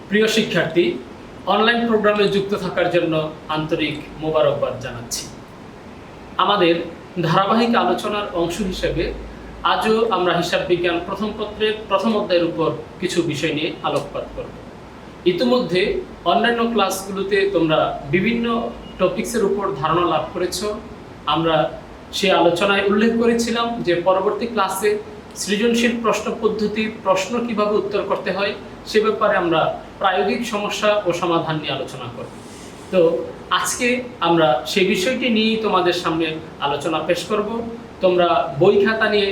প্রিয় শিক্ষার্থী, অনলাইন প্রোগ্রামে যুক্ত থাকার জন্য আন্তরিক মোবারকবাদ জানাচ্ছি। আমাদের ধারাবাহিক আলোচনার অংশ হিসেবে আজও আমরা হিসাব বিজ্ঞান প্রথম পত্রের প্রথম অধ্যায়ের উপর কিছু বিষয় নিয়ে আলোকপাত করব। ইতিমধ্যে অন্যান্য ক্লাসগুলোতে তোমরা বিভিন্ন টপিকসের উপর ধারণা লাভ করেছ। আমরা সেই আলোচনায় উল্লেখ করেছিলাম যে পরবর্তী ক্লাসে সৃজনশীল প্রশ্ন পদ্ধতি প্রশ্ন কিভাবে উত্তর করতে হয় সে ব্যাপারে আমরা প্রায়োগিক সমস্যা ও সমাধান নিয়ে আলোচনা করব। তো আজকে আমরা সেই বিষয়টি নিয়েই তোমাদের সামনে আলোচনা পেশ করব। তোমরা বই খাতা নিয়ে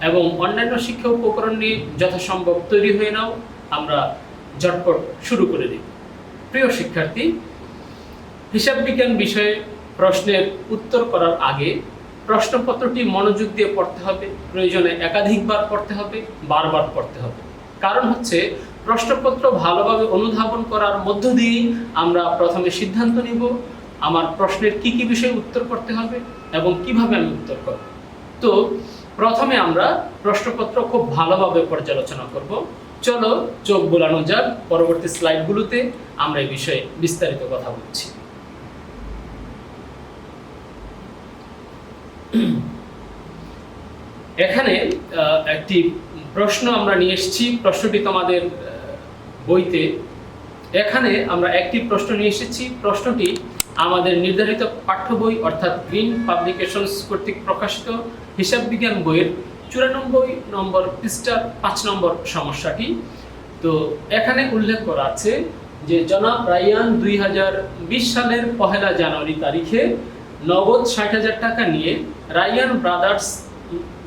এবং অন্যান্য শিক্ষা উপকরণ নিয়ে যথাসম্ভব তৈরি হয়ে নাও। আমরা ঝটপট শুরু করে দিই। প্রিয় শিক্ষার্থী, হিসাব বিজ্ঞান বিষয়ে প্রশ্নের উত্তর করার আগে প্রশ্নপত্রটি মনোযোগ দিয়ে পড়তে হবে, প্রয়োজনে একাধিকবার পড়তে হবে, বারবার পড়তে হবে। কারণ হচ্ছে প্রশ্নপত্র ভালোভাবে অনুধাবন করার মধ্য দিয়েই আমরা প্রথমে সিদ্ধান্ত নিব আমার প্রশ্নের কি কি বিষয়ে উত্তর করতে হবে এবং কিভাবে আমি উত্তর করব। তো প্রথমে আমরা প্রশ্নপত্র খুব ভালোভাবে পর্যালোচনা করব। চলো চোখ বোলানো যাক, পরবর্তী স্লাইডগুলোতে আমরা এই বিষয়ে বিস্তারিত কথা বলছি। এখানে একটি প্রশ্ন আমরা নিয়ে এসেছি, প্রশ্নটি তোমাদের বইতে। এখানে আমরা একটি প্রশ্ন নিয়ে এসেছি। প্রশ্নটি আমাদের নির্ধারিত পাঠ্য বই অর্থাৎ গ্রিন পাবলিকেশনস কর্তৃক প্রকাশিত হিসাব বিজ্ঞান বইয়ের 94 নম্বর পৃষ্ঠার 5 নম্বর সমস্যাটি। তো এখানে উল্লেখ করা আছে যে জনাব রায়ান 2020 সালের 1 জানুয়ারি তারিখে নগদ 60,000 টাকা নিয়ে রায়ান ব্রাদার্স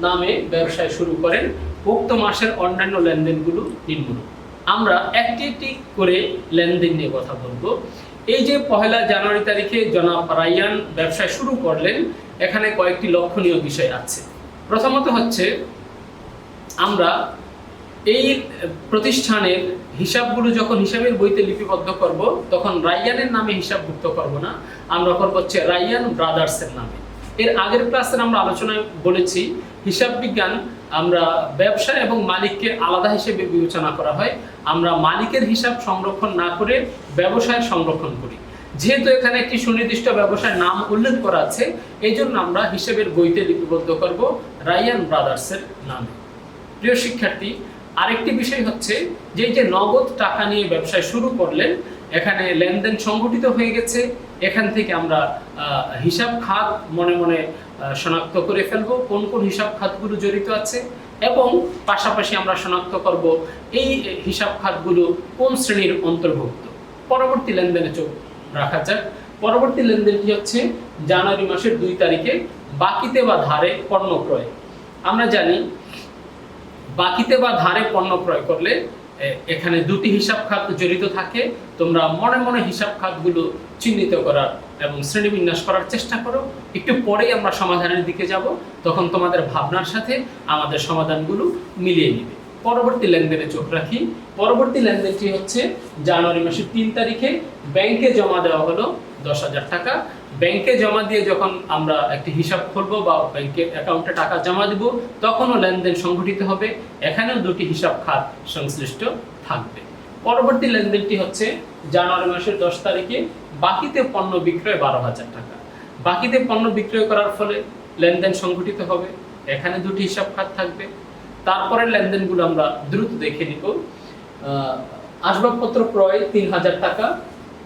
নামে ব্যবসায় শুরু করেন। উক্ত মাসের অন্যান্য লেনদেনগুলো নিম্নরূপ। আমরা একটি একটি করে লেনদেন নিয়ে কথা বলবো। এই যে 1 জানুয়ারি তারিখে জনাব রায়ান ব্যবসায় শুরু করলেন, এখানে কয়েকটি লক্ষণীয় বিষয় আছে। প্রথমত হচ্ছে আমরা এই প্রতিষ্ঠানের হিসাবগুলো যখন হিসাবের বইতে লিপিবদ্ধ করব তখন রায়ানের নামে হিসাবভুক্ত করব না, আমরা করব হচ্ছে রায়ান ব্রাদার্সের নামে। এর আগের ক্লাসে আমরা আলোচনায় বলেছি হিসাব বিজ্ঞান আমরা ব্যবসা এবং মালিককে আলাদা হিসেবে বিবেচনা করা হয়। আমরা মালিকের হিসাব সংরক্ষণ না করে ব্যবসায়ের সংরক্ষণ করি। যেহেতু এখানে একটি সুনির্দিষ্ট ব্যবসার নাম উল্লেখ করা আছে, এই জন্য আমরা হিসাবের বইতে লিপিবদ্ধ করব রায়ান ব্রাদার্সের নামে। প্রিয় শিক্ষার্থী, আরেকটি বিষয় হচ্ছে যে এই যে নগদ টাকা নিয়ে ব্যবসায় শুরু করলেন, এখানে লেনদেন সংগঠিত হয়ে গেছে। এখান থেকে আমরা হিসাব খাত মনে মনে শনাক্ত করে ফেলবো কোন কোন হিসাব খাতগুলো জড়িত আছে, এবং পাশাপাশি আমরা শনাক্ত করব এই হিসাব খাতগুলো কোন শ্রেণীর অন্তর্ভুক্ত। পরবর্তী লেনদেনে চোখ রাখা যাক। পরবর্তী লেনদেনটি হচ্ছে জানুয়ারি মাসের 2 তারিখে বাকিতে বা ধারে পণ্য ক্রয়। আমরা জানি বাকিতে বা ধারে পণ্য ক্রয় করলে এখানে দুটি হিসাব খাত জড়িত থাকে। তোমরা মনে মনে হিসাব খাতগুলো চিহ্নিত করার এবং শ্রেণীবিন্যাস করার চেষ্টা করো। একটু পরেই আমরা সমাধানের দিকে যাব, তখন তোমাদের ভাবনার সাথে আমাদের সমাধানগুলো মিলিয়ে নিবে। পরবর্তী লেনদেনে চোখ রাখি। পরবর্তী লেনদেনটি হচ্ছে জানুয়ারি মাসের 3 তারিখে ব্যাংকে জমা দেওয়া হলো 10,000 টাকা। ব্যাংকে জমা দিয়ে যখন আমরা একটি হিসাব খুলব বা ব্যাংকের অ্যাকাউন্টে টাকা জমা দিব, তখনও লেনদেন সংঘটিত হবে। এখানেও দুটি হিসাব খাত সংশ্লিষ্ট থাকবে। পরবর্তী লেনদেনটি হচ্ছে জানুয়ারি মাসের 10 তারিখে বাকিতে পণ্য বিক্রয় 12,000 টাকা। বাকিতে পণ্য বিক্রয় করার ফলে লেনদেন সংঘটিত হবে। এখানে দুটি হিসাব খাত থাকবে। তারপরে লেনদেনগুলো আমরা দ্রুত দেখে নিব। আসবাবপত্র ক্রয় 3,000 টাকা।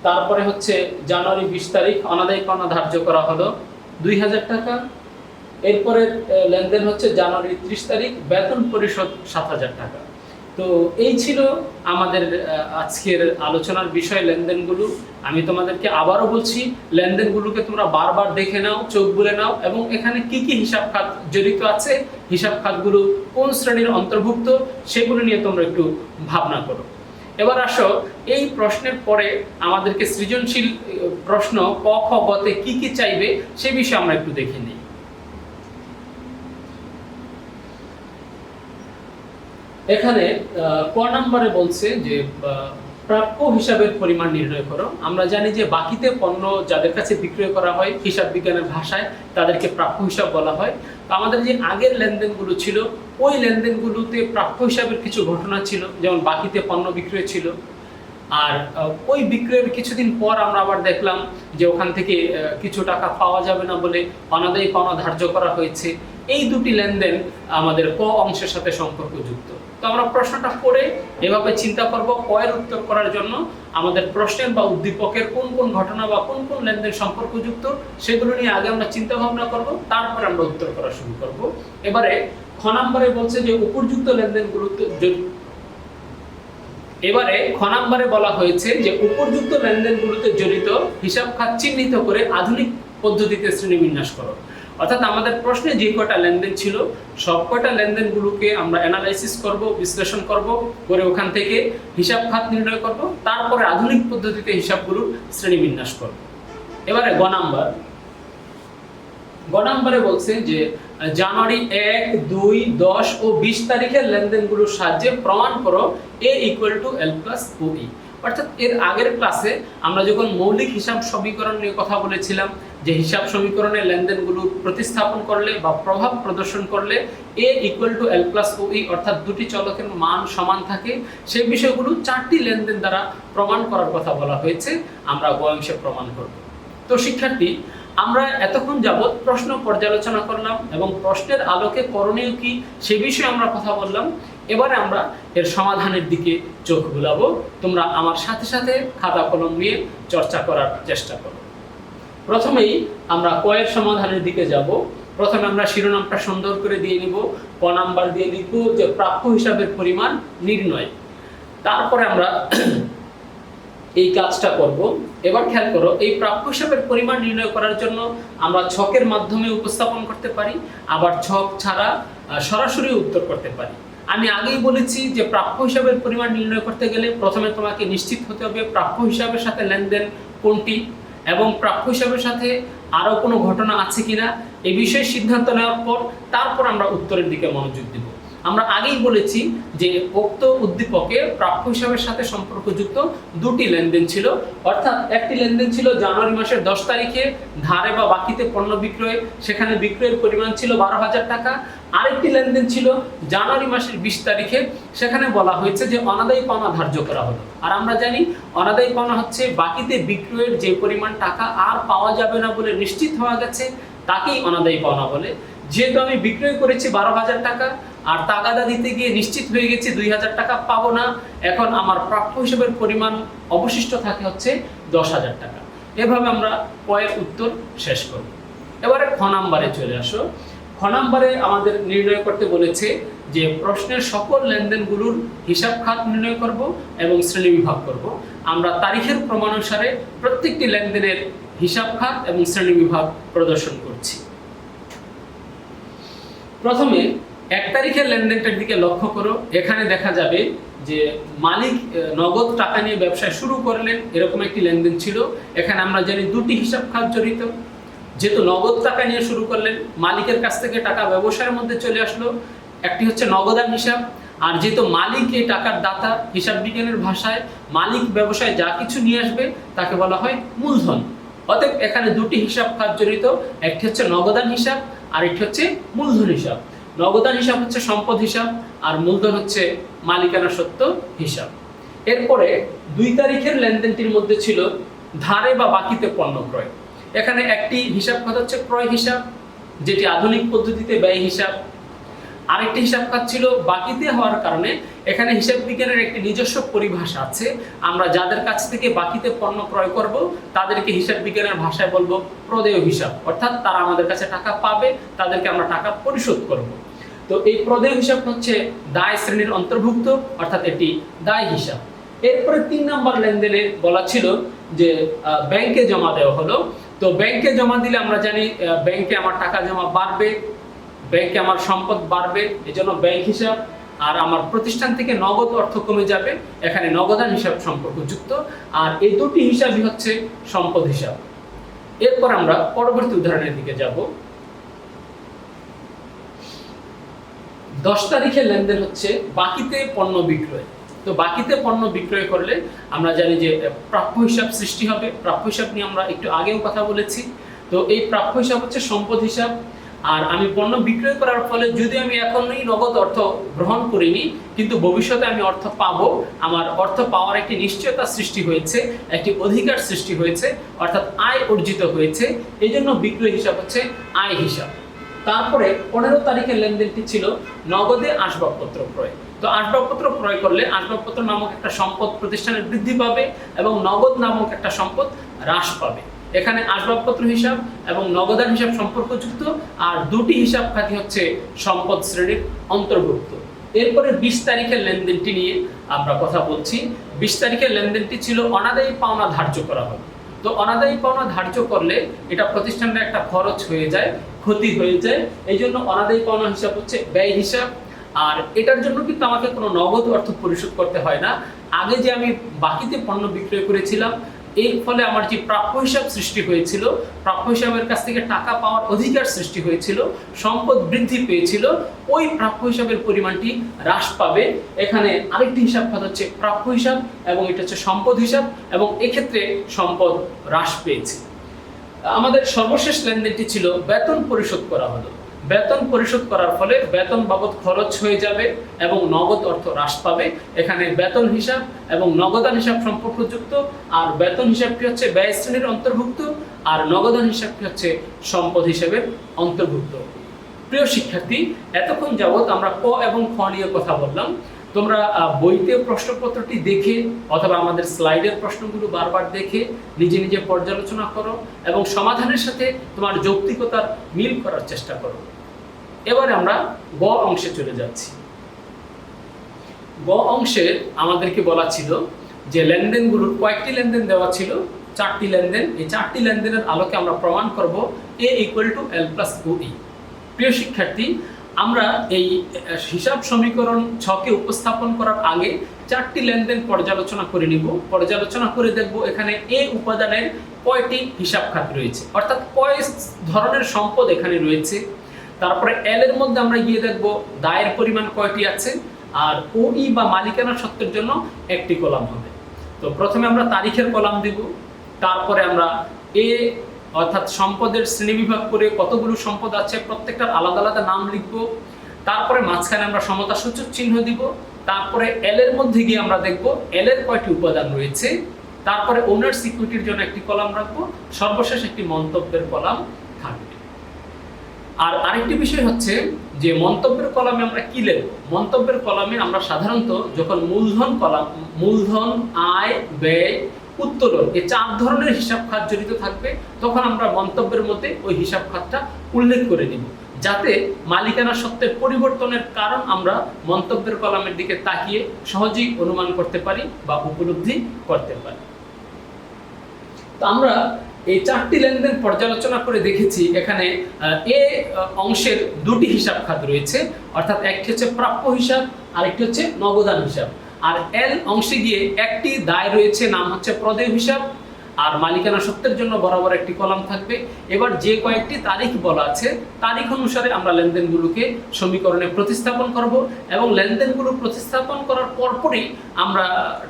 তারপরে হচ্ছে জানুয়ারি 20 তারিখ অনাদায়ী পাওনা ধার্য করা হলো 2,000 টাকা। এরপরে লেনদেন হচ্ছে জানুয়ারি 30 তারিখ বেতন পরিশোধ 7,000 টাকা। তো এই ছিল আমাদের আজকের আলোচনার বিষয়, লেনদেনগুলো। আমি তোমাদেরকে আবারও বলছি, লেনদেনগুলোকে তোমরা বারবার দেখে নাও, চোখ বুলে নাও, এবং এখানে কি কি হিসাব খাত জড়িত আছে, হিসাব খাতগুলো কোন শ্রেণীর অন্তর্ভুক্ত, সেগুলো নিয়ে তোমরা একটু ভাবনা করো। এবার আসো, এই প্রশ্নের পরে আমাদেরকে সৃজনশীল প্রশ্ন ক খ গতে কি কি চাইবে সে বিষয়ে আমরা একটু দেখে নিই। এখানে ক নম্বরে বলছে যে প্রাপ্য হিসাবের পরিমাণ নির্ণয় করো। আমরা জানি যে বাকিতে পণ্য যাদের কাছে বিক্রয় করা হয় হিসাব বিজ্ঞানের ভাষায় তাদেরকে প্রাপ্য হিসাব বলা হয়। তো আমাদের যে আগের লেনদেনগুলো ছিল ওই লেনদেনগুলোতে প্রাপ্য হিসাবের কিছু ঘটনা ছিল, যেমন বাকিতে পণ্য বিক্রয় ছিল। আর ওই বিক্রয়ের কিছুদিন পর আমরা আবার দেখলাম যে ওখান থেকে কিছু টাকা পাওয়া যাবে না বলে অনাদায়ী পাওনা ধার্য করা হয়েছে। এই দুটি লেনদেন আমাদের ক অংশের সাথে সম্পর্কযুক্ত। তো আমরা প্রশ্নটা পড়ে এভাবে চিন্তা করব, ক এর উত্তর করার জন্য আমাদের প্রশ্নের বা উদ্দীপকের কোন কোন ঘটনা বা কোন কোন লেনদেন সম্পর্কযুক্ত সেগুলো নিয়ে আগে আমরা চিন্তা ভাবনা করব, তারপরে আমরা উত্তর করা শুরু করব। এবারে খ নম্বরে বলছে যে উপযুক্ত লেনদেনগুলোতে বলা হয়েছে যে উপযুক্ত লেনদেনগুলোতে জড়িত হিসাব খাত চিহ্নিত করে আধুনিক পদ্ধতিতে শ্রেণীবিন্যাস করো। অর্থাৎ আমাদের প্রশ্নে যে কয়টা লেনদেন ছিল সব কয়টা লেনদেনগুলোকে আমরা অ্যানালাইসিস করব, বিশ্লেষণ করব, করে ওখান থেকে হিসাব খাত নির্ণয় করব, তারপরে আধুনিক পদ্ধতিতে হিসাবগুলোর শ্রেণীবিন্যাস করব। এবারে গ নম্বরে বলছে যে জানুয়ারি 1, 2, 10 ও 20 তারিখের লেনদেনগুলোর সাহায্যে প্রমাণ করো A = L + OE। অর্থাৎ এর আগের ক্লাসে আমরা যখন মৌলিক হিসাব সমীকরণ নিয়ে কথা বলেছিলাম যে হিসাব সমীকরণের লেনদেনগুলো প্রতিস্থাপন করলে বা প্রভাব প্রদর্শন করলে A = L + OE অর্থাৎ দুটি চলকের মান সমান থাকে, সেই বিষয়গুলো 4টি লেনদেন দ্বারা প্রমাণ করার কথা বলা হয়েছে। আমরা গ অংশে প্রমাণ করব। তো শিক্ষার্থী, আমরা এতক্ষণ যাবৎ প্রশ্ন পর্যালোচনা করলাম এবং প্রশ্নের আলোকে করণীয় কি সে বিষয়ে আমরা কথা বললাম। এবারে আমরা এর সমাধানের দিকে চোখ বুলাবো। তোমরা আমার সাথে সাথে খাতা কলম নিয়ে চর্চা করার চেষ্টা করো। প্রথমেই আমরা ক এর সমাধানের দিকে যাব। প্রথমে আমরা শিরোনামটা সুন্দর করে দিয়ে নিব, ক নাম্বার দিয়ে লিখব যে প্রাপ্য হিসাবের পরিমাণ নির্ণয়। তারপরে আমরা এই কাজটা করব। এবার খেয়াল করো, এই প্রাপ্য হিসাবের পরিমাণ নির্ণয় করার জন্য আমরা ছকের মাধ্যমে উপস্থাপন করতে পারি, আবার ছক ছাড়া সরাসরি উত্তর করতে পারি। আমি আগেই বলেছি যে প্রাপ্য হিসাবের পরিমাণ নির্ণয় করতে গেলে প্রথমে তোমাকে নিশ্চিত হতে হবে প্রাপ্য হিসাবের সাথে লেনদেন কোনটি এবং প্রাপ্য হিসাবের সাথে আরও কোনো ঘটনা আছে কিনা এই বিষয়ে সিদ্ধান্ত নেওয়ার পর তারপর আমরা উত্তরের দিকে মনোযোগ দেব। আমরা আগেই বলেছি যে উক্ত উদ্দীপকে প্রাপ্য হিসাবের সাথে সম্পর্কযুক্ত দুটি লেনদেন ছিল। অর্থাৎ একটি লেনদেন ছিল জানুয়ারি মাসের 10 তারিখে ধারে বা বাকিতে পণ্য বিক্রয়, সেখানে বিক্রয়ের পরিমাণ ছিল 12,000 টাকা। আরেকটি লেনদেন ছিল জানুয়ারি মাসের 20 তারিখে, সেখানে বলা হয়েছে যে অনাদায়ী পাওনা ধার্য করা হলো। আর আমরা জানি অনাদায়ী পাওনা হচ্ছে বাকিতে বিক্রয়ের যে পরিমাণ টাকা আর পাওয়া যাবে না বলে নিশ্চিত হওয়া গেছে তাকেই অনাদায়ী পাওনা বলে। যেহেতু আমি বিক্রয় করেছি 12,000 টাকা আর তাগাদা দিতে গিয়ে নিশ্চিত হয়ে গেছি 2,000 টাকা পাবো না, এখন আমার প্রাপ্য হিসাবের পরিমাণ অবশিষ্ট থাকে হচ্ছে 10,000 টাকা। এভাবে আমরা ক এর উত্তর শেষ করব। এবারে খ নাম্বারে চলে আসো। খ নাম্বারে আমাদের নির্ণয় করতে বলেছে যে প্রশ্নের সকল লেনদেনগুলোর হিসাব খাত নির্ণয় করব এবং শ্রেণীবিভাগ করব। আমরা তারিখের ক্রমানুসারে প্রত্যেকটি লেনদেনের হিসাব খাত এবং শ্রেণীবিভাগ প্রদর্শন করছি। প্রথমে 1 তারিখের লেনদেনটার দিকে লক্ষ্য করো। এখানে দেখা যাবে যে মালিক নগদ টাকা নিয়ে ব্যবসায় শুরু করলেন, এরকম একটি লেনদেন ছিল। এখানে আমরা জানি দুটি হিসাব খাত জড়িত। যেহেতু নগদ টাকা নিয়ে শুরু করলেন, মালিকের কাছ থেকে টাকা ব্যবসায়ের মধ্যে চলে আসলো, একটি হচ্ছে নগদান হিসাব। আর যেহেতু মালিক এই টাকার দাতা, হিসাব বিজ্ঞানের ভাষায় মালিক ব্যবসায় যা কিছু নিয়ে আসবে তাকে বলা হয় মূলধন। অতএব এখানে দুটি হিসাব খাত জড়িত, একটি হচ্ছে নগদান হিসাব আর একটি হচ্ছে মূলধন হিসাব। নগদান হিসাব হচ্ছে সম্পদ হিসাব আর মূলধন হচ্ছে মালিকানা সত্ত্ব হিসাব। এরপরে 2 তারিখের লেনদেনটির মধ্যে ছিল ধারে বা বাকিতে পণ্য ক্রয়। এখানে একটি হিসাব খাত হচ্ছে ক্রয় হিসাব, যেটি আধুনিক পদ্ধতিতে ব্যয় হিসাব। আরেকটি হিসাব খাত ছিল বাকিতে হওয়ার কারণে এখানে হিসাব বিজ্ঞানের একটি নিজস্ব পরিভাষা আছে। আমরা যাদের কাছ থেকে বাকিতে পণ্য ক্রয় করব তাদেরকে হিসাব বিজ্ঞানের ভাষায় বলবো প্রদেয় হিসাব, অর্থাৎ তারা আমাদের কাছে টাকা পাবে, তাদেরকে আমরা টাকা পরিশোধ করব। তো এই প্রদেয় হিসাব হচ্ছে দায় শ্রেণীর অন্তর্ভুক্ত, অর্থাৎ এটি দায় হিসাব। এরপরে 3 নম্বর লেনদেনে বলা ছিল যে ব্যাংকে জমা দেওয়া হলো। তো ব্যাংকে জমা দিলে আমরা জানি ব্যাংকে আমার টাকা জমা বাড়বে, ব্যাংকে আমার সম্পদ বাড়বে, এজন্য ব্যাংক হিসাব। আর আমার প্রতিষ্ঠান থেকে নগদ অর্থ কমে যাবে, এখানে নগদান হিসাব সম্পর্কযুক্ত। আর এই দুটি হিসাবই হচ্ছে সম্পদ হিসাব। এরপর আমরা পরবর্তী উদাহরণের দিকে যাব। 10 তারিখের লেনদেন হচ্ছে বাকিতে পণ্য বিক্রয়। তো বাকিতে পণ্য বিক্রয় করলে আমরা জানি যে প্রাপ্য হিসাব সৃষ্টি হবে। প্রাপ্য হিসাব নিয়ে আমরা একটু আগেও কথা বলেছি। তো এই প্রাপ্য হিসাব হচ্ছে সম্পদ হিসাব। আর আমি পণ্য বিক্রয় করার ফলে যদি আমি এখনই নগদ অর্থ গ্রহণ করিনি, কিন্তু ভবিষ্যতে আমি অর্থ পাবো, আমার অর্থ পাওয়ার একটি নিশ্চয়তা সৃষ্টি হয়েছে, একটি অধিকার সৃষ্টি হয়েছে, অর্থাৎ আয় অর্জিত হয়েছে, এই জন্য বিক্রয় হিসাব হচ্ছে আয় হিসাব। তারপরে 15 তারিখের লেনদেনটি ছিল নগদে আসবাবপত্র ক্রয়। তো আসবাবপত্র ক্রয় করলে আসবাবপত্র নামক একটা সম্পদ প্রতিষ্ঠানের বৃদ্ধি পাবে এবং নগদ নামক একটা সম্পদ হ্রাস পাবে। এখানে আসবাবপত্র হিসাব এবং নগদান হিসাব সম্পর্কযুক্ত, আর দুটি হিসাব খাতি হচ্ছে সম্পদ শ্রেণীর অন্তর্ভুক্ত। এরপরে 20 তারিখের লেনদেনটি নিয়ে আমরা কথা বলছি। 20 তারিখের লেনদেনটি ছিল অনাদায়ী পাওনা ধার্য করা হবে। তো অনাদায়ী পাওনা ধার্য করলে এটা প্রতিষ্ঠানের একটা খরচ হয়ে যায়, ক্ষতি হয়ে যায়, এই জন্য অনাদায়ী পাওনা হিসাব হচ্ছে ব্যয় হিসাব। আর এটার জন্য কিন্তু আমাকে কোনো নগদ অর্থ পরিশোধ করতে হয় না। আগে যে আমি বাকিতে পণ্য বিক্রয় করেছিলাম, এর ফলে আমার যে প্রাপ্য হিসাব সৃষ্টি হয়েছিল, প্রাপ্য হিসাবের কাছ থেকে টাকা পাওয়ার অধিকার সৃষ্টি হয়েছিল, সম্পদ বৃদ্ধি পেয়েছিল, ওই প্রাপ্য হিসাবের পরিমাণটি হ্রাস পাবে। এখানে আরেকটি হিসাব খাত হচ্ছে প্রাপ্য হিসাব এবং এটা হচ্ছে সম্পদ হিসাব, এবং এক্ষেত্রে সম্পদ হ্রাস পেয়েছে। আমাদের সর্বশেষ লেনদেনটি ছিল বেতন পরিশোধ করা হলো। বেতন পরিশোধ করার ফলে বেতন বাবদ খরচ হয়ে যাবে এবং নগদ অর্থ হ্রাস পাবে। এখানে বেতন হিসাব এবং নগদান হিসাব সম্পর্কযুক্ত, আর বেতন হিসাবটি হচ্ছে ব্যয় শ্রেণীর অন্তর্ভুক্ত, আর নগদান হিসাবটি হচ্ছে সম্পদ হিসাবের অন্তর্ভুক্ত। প্রিয় শিক্ষার্থী, এতক্ষণ যাবৎ আমরা ক এবং খ নিয়ে কথা বললাম। তোমরা বইতে প্রশ্নপত্রটি দেখে অথবা আমাদের স্লাইডের প্রশ্নগুলো বারবার দেখে নিজে নিজে পর্যালোচনা করো এবং সমাধানের সাথে তোমার যৌক্তিকতার মিল করার চেষ্টা করো। এবারে আমরা গ অংশে চলে যাচ্ছি। গ অংশে আমাদেরকে বলা ছিল যে লেনদেনগুলোর কয়েকটি লেনদেন দেওয়া ছিল, 4টি লেনদেন। এই 4টি লেনদেনের আলোকে আমরা প্রমাণ করব A = L + OE। প্রিয় শিক্ষার্থী, আমরা এই হিসাব সমীকরণ 6কে উপস্থাপন করার আগে 4টি লেনদেন পর্যালোচনা করে নিব। পর্যালোচনা করে দেখব এখানে A উপাদানের কয়টি হিসাব খাত রয়েছে, অর্থাৎ কয় ধরনের সম্পদ এখানে রয়েছে। তারপরে L এর মধ্যে আমরা গিয়ে দেখব দায়ের পরিমাণ কয়টি আছে, আর OE বা মালিকানা সত্ত্বের জন্য একটি কলাম হবে। তো প্রথমে আমরা তারিখের কলাম দেব, তারপরে আমরা A অর্থাৎ সম্পদের শ্রেণীবিভাগ করে কতগুলো সম্পদ আছে প্রত্যেকটার আলাদা আলাদা নাম লিখব। তারপরে মাঝখানে আমরা সমতা সূচক চিহ্ন দিব। তারপরে L এর মধ্যে গিয়ে আমরা দেখব L এর কয়টি উপাদান রয়েছে। তারপরে ওনার্স ইকুইটির জন্য একটি কলাম রাখবো। সর্বশেষ একটি মন্তব্যের কলাম থাকবে। আর আরেকটি বিষয় হচ্ছে যে মন্তব্যের কলামে আমরা কি লিখব। মন্তব্যের কলামে আমরা সাধারণত যখন মূলধন, আয়, ব্যয়, উত্তোলন, এই 4 ধরনের হিসাব খাত জড়িত থাকবে, তখন আমরা মন্তব্যের মধ্যে ওই হিসাব খাতটা উল্লেখ করে দিব, যাতে মালিকানা সত্ত্বের পরিবর্তনের কারণ আমরা মন্তব্যের কলামের দিকে তাকিয়ে সহজেই অনুমান করতে পারি বা উপলব্ধি করতে পারি। তো আমরা এই 4টি লেনদেন পর্যালোচনা করে দেখেছি এখানে এ অংশের 2টি হিসাব খাত রয়েছে, অর্থাৎ একটি হচ্ছে প্রাপ্য হিসাব আর একটি হচ্ছে নগদান হিসাব। আর L অংশে গিয়ে একটি দায় রয়েছে, নাম হচ্ছে প্রদেয় হিসাব, আর মালিকানা সত্ত্বের জন্য বরাবর একটি কলাম থাকবে। এবার যে কয়েকটি তারিখ বলা আছে, তারিখ অনুসারে আমরা লেনদেনগুলোকে সমীকরণে প্রতিস্থাপন করব, এবং লেনদেনগুলো প্রতিস্থাপন করার পরপরই আমরা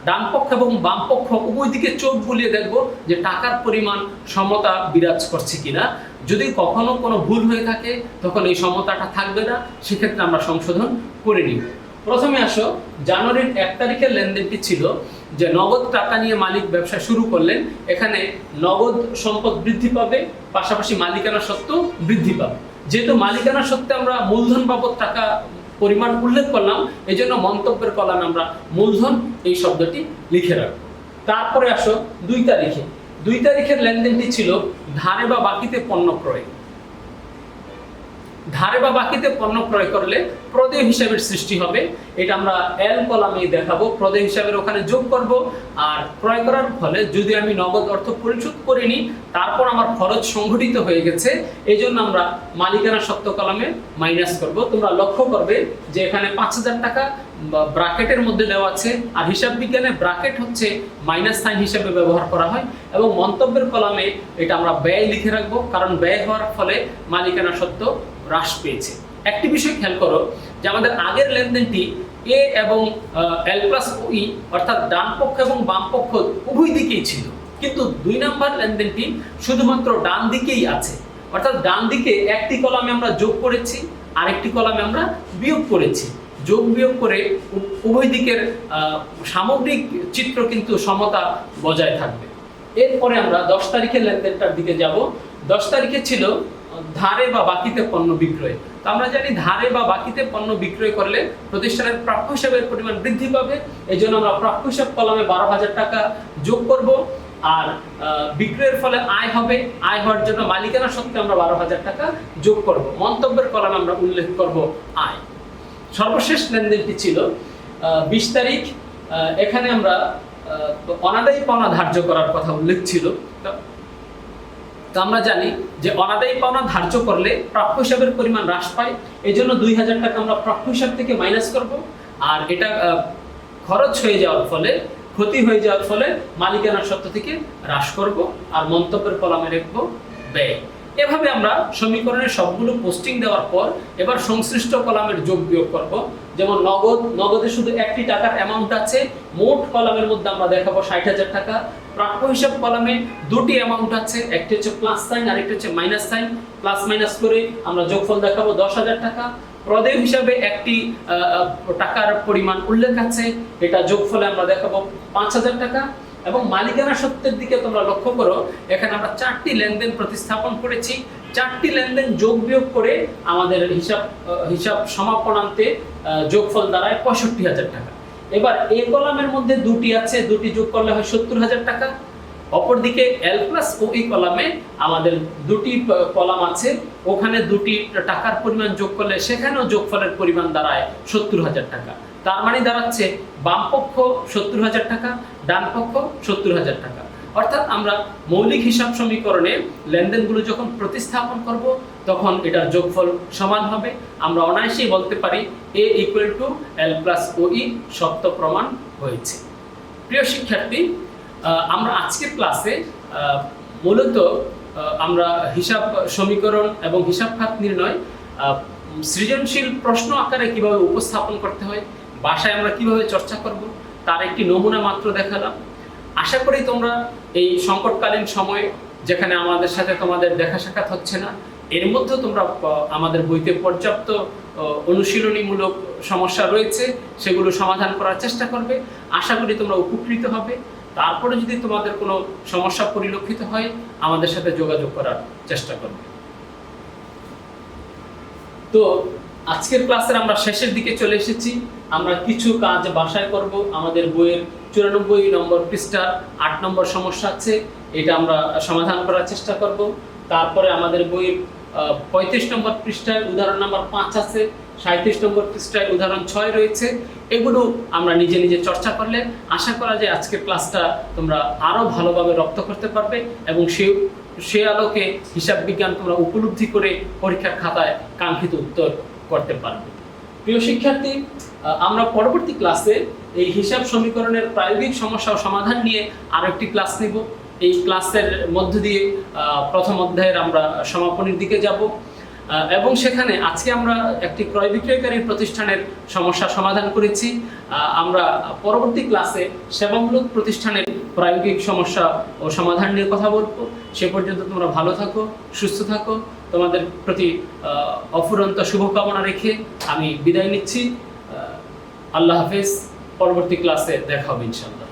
ডান পক্ষ এবং বাম পক্ষ উভয় দিকে চোখ বুলিয়ে দেখব যে টাকার পরিমাণ সমতা বিরাজ করছে কিনা। যদি কখনো কোনো ভুল হয়ে থাকে তখন এই সমতাটা থাকবে না, সেক্ষেত্রে আমরা সংশোধন করে নিব। প্রথমে আসো, জানুয়ারির 1 তারিখের লেনদেনটি ছিল যে নগদ টাকা নিয়ে মালিক ব্যবসা শুরু করলেন। এখানে নগদ সম্পদ বৃদ্ধি পাবে, পাশাপাশি মালিকানা সত্ত্ব বৃদ্ধি পাবে। যেহেতু মালিকানা সত্ত্বে আমরা মূলধন বাবদ টাকা পরিমাণ উল্লেখ করলাম, এই জন্য মন্তব্যের কলামে আমরা মূলধন এই শব্দটি লিখে রাখব। তারপরে আসো 2 তারিখের লেনদেনটি ছিল ধারে বা বাকিতে পণ্য ক্রয়। ধারে বা বাকিতে পণ্য ক্রয় করলে প্রদেয় হিসাবের সৃষ্টি হবে। এটা আমরা L কলামে দেখাবো। প্রদেয় হিসাবের ওখানে যোগ করব, আর ক্রয় করার ফলে যদি আমি নগদ অর্থ পরিশোধ করিনি, তারপর আমার খরচ সংঘটিত হয়ে গেছে, এই জন্য আমরা মালিকানা সত্ত্ব কলামে মাইনাস করব। তোমরা লক্ষ্য করবে যে এখানে 5000 টাকা ব্র্যাকেটের মধ্যে দেওয়া আছে, আর হিসাব বিজ্ঞানে ব্র্যাকেট হচ্ছে মাইনাস সাইন হিসাবে ব্যবহার করা হয়। এবং মন্তব্যের কলামে এটা আমরা ব্যয় লিখে রাখবো, কারণ ব্যয় হওয়ার ফলে মালিকানা সত্ত্ব হ্রাস পেয়েছে। একটি বিষয় খেয়াল করো যে আমাদের আগের লেনদেনটি A এবং L + OE অর্থাৎ ডান পক্ষ এবং বাম পক্ষ উভয় দিকেই ছিল, কিন্তু 2 নম্বর লেনদেনটি শুধুমাত্র ডান দিকেই আছে, অর্থাৎ ডান দিকে একটি কলামে আমরা যোগ করেছি, আরেকটি কলামে আমরা বিয়োগ করেছি। যোগ বিয়োগ করে উভয় দিকের সামগ্রিক চিত্র কিন্তু সমতা বজায় থাকবে। এরপরে আমরা 10 তারিখের লেনদেনটার দিকে যাব। 10 তারিখে ছিল ধারে বা বাকিতে পণ্য বিক্রয়। তো আমরা জানি ধারে বা বাকিতে পণ্য বিক্রয় করলে প্রতিষ্ঠানের প্রাপ্য হিসাবের পরিমাণ বৃদ্ধি পাবে। এই জন্য আমরা প্রাপ্য হিসাব কলামে 12,000 টাকা যোগ করব। আর বিক্রয়ের ফলে আয় হবে, আয় হওয়ার জন্য মালিকানা সত্ত্বে আমরা 12,000 টাকা যোগ করব। মন্তব্যের কলামে আমরা উল্লেখ করব আয়। সর্বশেষ লেনদেনটি ছিল 20 তারিখ। এখানে আমরা অনাদায়ী পাওনা ধার্য করার কথা উল্লেখ ছিল। তো আমরা জানি যে অনাদায়ী পাওনা ধার্য করলে প্রাপ্য হিসাবের পরিমাণ হ্রাস পায়। এই জন্য 2,000 টাকা আমরা প্রাপ্য হিসাব থেকে মাইনাস করব। আর এটা খরচ হয়ে যাওয়ার ফলে, ক্ষতি হয়ে যাওয়ার ফলে মালিকানার সত্ত্ব থেকে হ্রাস করব। আর মন্তব্যের কলামে রাখবো ব্যয়। এভাবে আমরা সমীকরণের সবগুলো পোস্টিং দেওয়ার পর এবার সংশ্লিষ্ট কলামের যোগ বিয়োগ করব। যেমন নগদে শুধু একটি টাকার অ্যামাউন্ট আছে, মোট কলামের মধ্যে আমরা দেখাবো 60,000 টাকা। প্রাপ্য হিসাব কলামে দুটি অ্যামাউন্ট আছে, একটি হচ্ছে প্লাস সাইন আর একটি হচ্ছে মাইনাস সাইন। প্লাস মাইনাস করে আমরা যোগফল দেখাবো 10,000 টাকা। প্রদেয় হিসাবে একটি টাকার পরিমাণ উল্লেখ আছে, এটা যোগফলে আমরা দেখাবো 5,000 টাকা। এবং মালিকানা সত্ত্বের দিকে তোমরা লক্ষ্য করো, এখানে আমরা 4টি লেনদেন প্রতিস্থাপন করেছি। 4টি লেনদেন যোগ বিয়োগ করে আমাদের হিসাব সমাপনান্তে যোগফল দাঁড়ায় 65,000 টাকা। এবার এই কলামের মধ্যে দুটি আছে, দুটি যোগ করলে হয় 70,000 টাকা। অপরদিকে এল প্লাস ও এই কলামে আমাদের দুটি কলাম আছে, ওখানে দুটি টাকার পরিমাণ যোগ করলে সেখানেও যোগফলের পরিমাণ দাঁড়ায় 70,000 টাকা। তার মানে দাঁড়াচ্ছে বাম পক্ষ 70,000 টাকা, ডান পক্ষ 70,000 টাকা। অর্থাৎ আমরা মৌলিক হিসাব সমীকরণে লেনদেনগুলো যখন প্রতিস্থাপন করব তখন এটার যোগফল সমান হবে। আমরা অনায়াসেই বলতে পারি A = L + OE সত্য প্রমাণ হয়েছে। প্রিয় শিক্ষার্থী, আমরা আজকের ক্লাসে মূলত আমরা হিসাব সমীকরণ এবং হিসাব খাত নির্ণয় সৃজনশীল প্রশ্ন আকারে কিভাবে উপস্থাপন করতে হয়, বাসায় আমরা কিভাবে চর্চা করব তার একটি নমুনা মাত্র দেখালাম। আশা করি তোমরা এই সংকটকালীন সময়ে, যেখানে আমাদের সাথে তোমাদের দেখা সাক্ষাৎ হচ্ছে না, এর মধ্যে তোমরা আমাদের বইতে পর্যাপ্ত অনুশীলনীমূলক সমস্যা রয়েছে, সেগুলো সমাধান করার চেষ্টা করবে। আশা করি তোমরা উপকৃত হবে। তারপরে যদি তোমাদের কোনো সমস্যা পরিলক্ষিত হয় আমাদের সাথে যোগাযোগ করার চেষ্টা করবে। তো আজকের ক্লাসের আমরা শেষের দিকে চলে এসেছি। আমরা কিছু কাজ বাসায় করব। আমাদের বইয়ের 94 নম্বর পৃষ্ঠা 8 নম্বর সমস্যা আছে, এটা আমরা সমাধান করার চেষ্টা করব। তারপরে আমাদের বইয়ের 35 নম্বর পৃষ্ঠায় উদাহরণ নাম্বার 5 আছে, 37 নম্বর পৃষ্ঠায় উদাহরণ 6 রয়েছে। এগুলো আমরা নিজে নিজে চর্চা করলে আশা করা যায় আজকের ক্লাসটা তোমরা আরো ভালোভাবে রপ্ত করতে পারবে এবং সে আলোকে হিসাব বিজ্ঞান তোমরা উপলব্ধি করে পরীক্ষার খাতায় কাঙ্ক্ষিত উত্তর করতে পারবে। প্রিয় শিক্ষার্থী, আমরা পরবর্তী ক্লাসে এই হিসাব সমীকরণের প্রায়োগিক সমস্যা ও সমাধান নিয়ে আরো একটি ক্লাস নেব। এই ক্লাসের মধ্য দিয়ে প্রথম অধ্যায়ের আমরা সমাপনীর দিকে যাব এবং সেখানে আজকে আমরা একটি ক্রয় বিক্রয়কারী প্রতিষ্ঠানের সমস্যা সমাধান করেছি। আমরা পরবর্তী ক্লাসে সেবামূলক প্রতিষ্ঠানের প্রায়োগিক সমস্যা ও সমাধান নিয়ে কথা বলবো। সে পর্যন্ত তোমরা ভালো থাকো, সুস্থ থাকো। তোমাদের প্রতি অফুরন্ত শুভকামনা রেখে আমি বিদায় নিচ্ছি। আল্লাহ হাফেজ। পরবর্তী ক্লাসে দেখা হবে ইনশাআল্লাহ।